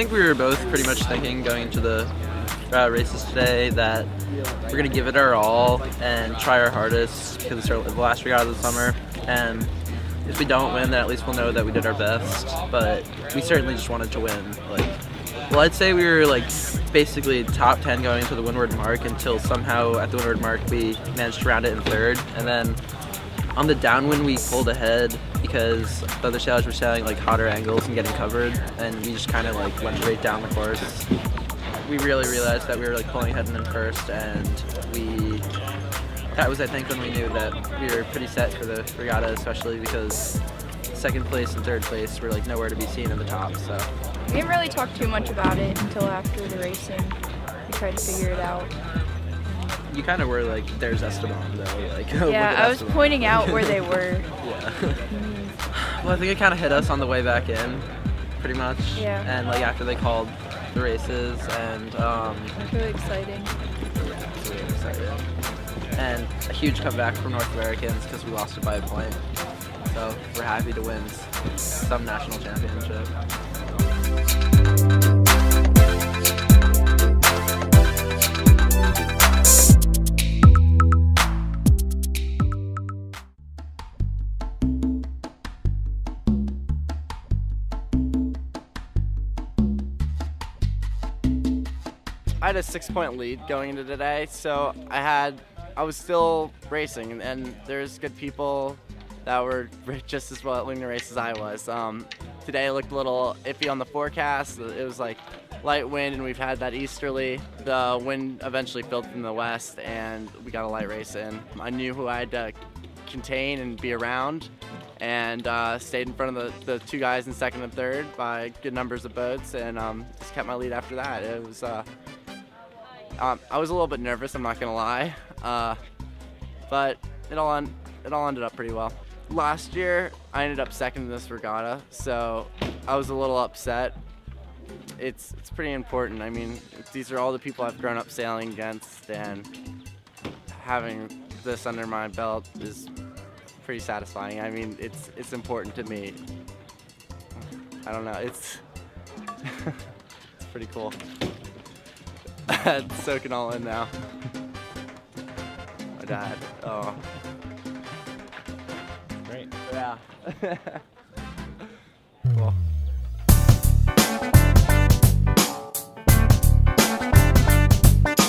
think we were both pretty much thinking going into the races today that we're going to give it our all and try our hardest because it's the last regatta of the summer. And if we don't win, then at least we'll know that we did our best. But we certainly just wanted to win. I'd say we were basically top 10 going into the windward mark until somehow at the windward mark we managed to round it in third. And then on the downwind we pulled ahead because the other sailors were sailing hotter angles and getting covered, and we just kind of went right down the course. We really realized that we were pulling ahead in first, and that was I think when we knew that we were pretty set for the regatta, especially because second place and third place were nowhere to be seen in the top. So we didn't really talk too much about it until after the racing. We tried to figure it out. You kind of were there's Esteban though. Yeah, I was pointing out where they were. Yeah. Well, I think it kind of hit us on the way back in, pretty much. Yeah. And after they called the races, and it was really exciting. Yeah, it was really exciting. And a huge comeback from North Americans because we lost it by a point. So we're happy to win some national championship. I had a 6-point lead going into today, so I was still racing, and there's good people that were just as well at the race as I was. Today it looked a little iffy on the forecast. It was light wind, and we've had that easterly. The wind eventually filled from the west, and we got a light race in. I knew who I had to contain and be around, and stayed in front of the two guys in second and third by good numbers of boats, and just kept my lead after that. It was I was a little bit nervous, I'm not gonna lie, but it all ended up pretty well. Last year, I ended up second in this regatta, so I was a little upset. It's pretty important. I mean, these are all the people I've grown up sailing against, and having this under my belt is pretty satisfying. I mean, it's important to me. I don't know, it's pretty cool. It's soaking all in now. My dad. Oh. Great. Yeah. Cool.